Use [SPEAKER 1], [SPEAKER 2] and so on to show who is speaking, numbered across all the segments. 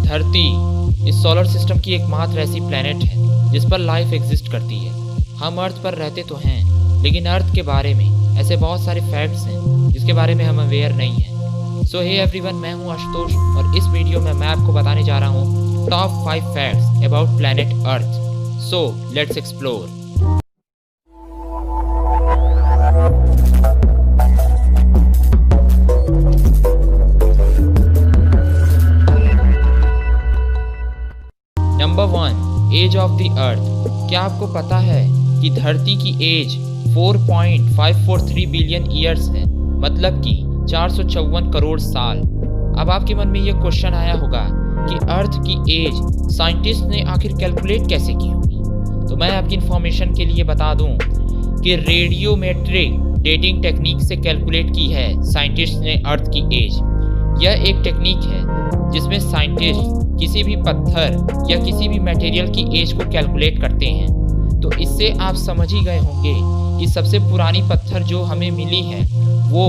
[SPEAKER 1] धरती इस solar system की एकमात्र ऐसी प्लेनेट है जिस पर लाइफ एग्जिस्ट करती है। हम अर्थ पर रहते तो हैं, लेकिन अर्थ के बारे में ऐसे बहुत सारे फैक्ट्स हैं जिसके बारे में हम अवेयर नहीं हैं। सो हे एवरीवन, मैं हूं आशुतोष और इस वीडियो में मैं आपको बताने जा रहा हूं top 5 facts about planet Earth. So let's explore. Number 1, age of the Earth. क्या आपको पता है कि धरती की एज 4.543 बिलियन ईयर्स है, मतलब कि 454 करोड़ साल। अब आपके मन में ये क्वेश्चन आया होगा कि अर्थ की एज साइंटिस्ट ने आखिर कैलकुलेट कैसे की होगी। तो मैं आपकी इंफॉर्मेशन के लिए बता दूं कि रेडियोमेट्रिक डेटिंग टेक्निक से कैलकुलेट की है साइंटिस्ट ने अर्थ की एज। यह एक टेक्निक है जिसमें साइंटिस्ट किसी भी पत्थर या किसी भी मटेरियल की एज को कैलकुलेट करते हैं। तो इससे आप समझ ही गए होंगे कि सबसे पुरानी पत्थर जो हमें मिली है वो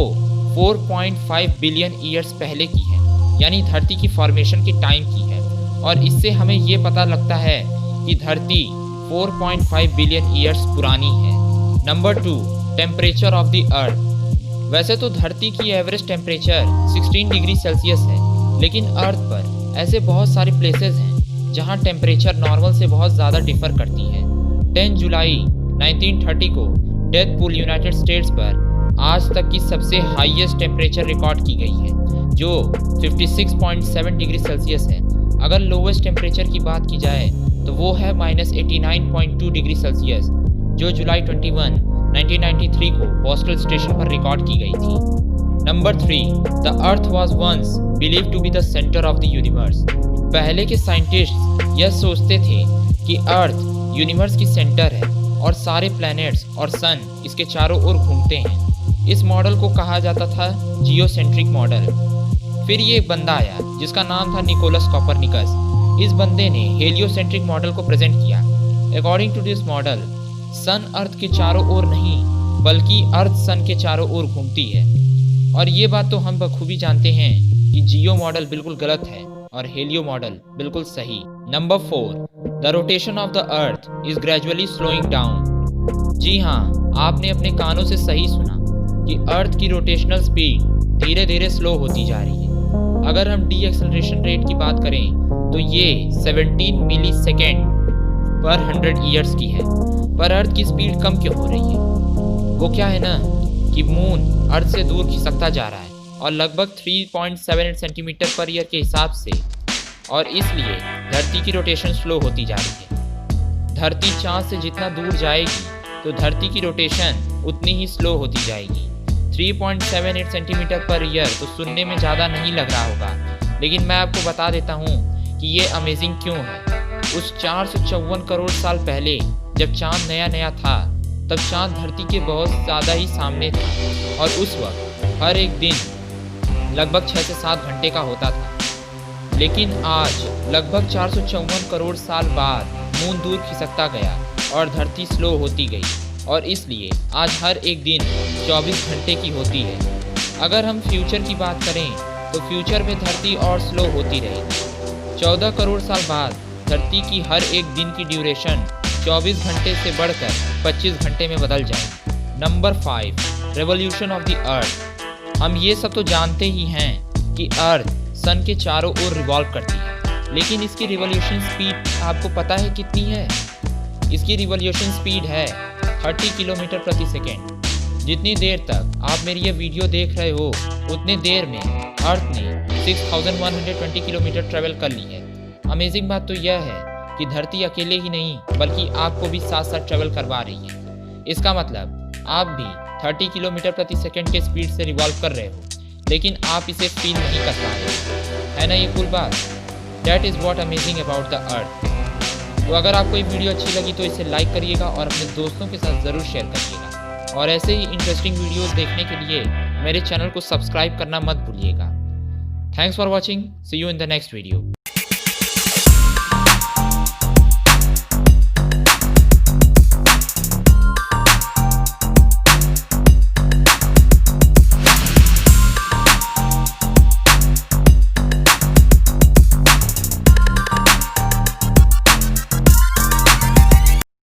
[SPEAKER 1] 4.5 बिलियन ईयर्स पहले की है, यानी धरती की फॉर्मेशन के टाइम की है। और इससे हमें ये पता लगता है कि धरती 4.5 बिलियन ईयर्स पुरानी है। नंबर 2, टेम्परेचर ऑफ द अर्थ। वैसे तो धरती की एवरेज टेम्परेचर 16 डिग्री सेल्सियस है, लेकिन अर्थ पर ऐसे बहुत सारे प्लेसेस हैं जहां टेम्परेचर नॉर्मल से बहुत ज़्यादा डिफर करती है। 10 जुलाई 1930 को डेथ पूल यूनाइटेड स्टेट्स पर आज तक की सबसे हाईएस्ट टेम्परेचर रिकॉर्ड की गई है, जो 56.7 डिग्री सेल्सियस है। अगर लोवेस्ट टेम्परेचर की बात की जाए तो वो है -89.2 डिग्री सेल्सियस, जो जुलाई 21, 1993 को बोस्टन स्टेशन पर रिकॉर्ड की गई थी। Number 3, the Earth was once believed to be the centre of the universe. पहले के साइंटिस्ट यह सोचते थे कि अर्थ यूनिवर्स की सेंटर है और सारे प्लैनेट्स और सन इसके चारों ओर घूमते हैं। इस मॉडल को कहा जाता था जियोसेंट्रिक मॉडल। फिर ये एक बंदा आया जिसका नाम था निकोलस कॉपरनिकस। इस बंदे ने हेलियोसेंट्रिक मॉडल को प्रेजेंट किया। अकॉर्डिंग टू दिस मॉडल, सन अर्थ के चारों ओर नहीं बल्कि अर्थ सन के चारों ओर घूमती है। और ये बात तो हम बखूबी जानते हैं कि जियो मॉडल बिल्कुल गलत है और हेलियो मॉडल बिल्कुल सही। Number 4, the rotation of the earth is gradually slowing down. जी हाँ, आपने अपने कानों से सही सुना कि अर्थ की रोटेशनल स्पीड धीरे धीरे स्लो होती जा रही है। अगर हम डी एक्सेलरेशन रेट की बात करें तो ये 17 मिली सेकेंड पर 100 ईयर्स की है। पर अर्थ की स्पीड कम क्यों हो रही है? वो क्या है ना कि मून अर्थ से दूर खिसकता जा रहा है और लगभग 3.78 सेंटीमीटर पर ईयर के हिसाब से, और इसलिए धरती की रोटेशन स्लो होती जा रही है। धरती चाँद से जितना दूर जाएगी तो धरती की रोटेशन उतनी ही स्लो होती जाएगी। 3.78 सेंटीमीटर पर ईयर तो सुनने में ज़्यादा नहीं लग रहा होगा, लेकिन मैं आपको बता देता हूँ कि ये अमेजिंग क्यों है। उस 454 करोड़ साल पहले जब चाँद नया नया था, तब चाँद धरती के बहुत ज़्यादा ही सामने था और उस वक्त हर एक दिन लगभग 6 से 7 घंटे का होता था। लेकिन आज लगभग 454 करोड़ साल बाद मून दूर खिसकता गया और धरती स्लो होती गई, और इसलिए आज हर एक दिन 24 घंटे की होती है। अगर हम फ्यूचर की बात करें तो फ्यूचर में धरती और स्लो होती रहेगी। 14 करोड़ साल बाद धरती की हर एक दिन की ड्यूरेशन 24 घंटे से बढ़कर 25 घंटे में बदल जाए। नंबर 5, रेवोल्यूशन ऑफ द अर्थ। हम ये सब तो जानते ही हैं कि अर्थ सन के चारों ओर रिवॉल्व करती है, लेकिन इसकी रिवोल्यूशन स्पीड आपको पता है कितनी है? इसकी रिवोल्यूशन स्पीड है 30 किलोमीटर प्रति सेकेंड। जितनी देर तक आप मेरी ये वीडियो देख रहे हो, उतनी देर में अर्थ ने 6120 किलोमीटर ट्रेवल कर ली है। अमेजिंग बात तो यह है कि धरती अकेले ही नहीं बल्कि आपको भी साथ साथ ट्रेवल करवा रही है। इसका मतलब आप भी 30 किलोमीटर प्रति सेकंड के स्पीड से रिवॉल्व कर रहे हो, लेकिन आप इसे फील नहीं कर पा रहे। है ना ये कूल बात? That is what amazing about the earth. तो अगर आपको ये वीडियो अच्छी लगी तो इसे लाइक करिएगा और अपने दोस्तों के साथ ज़रूर शेयर करिएगा। और ऐसे ही इंटरेस्टिंग वीडियोज़ देखने के लिए मेरे चैनल को सब्सक्राइब करना मत भूलिएगा। Thanks for watching. See you in the next video.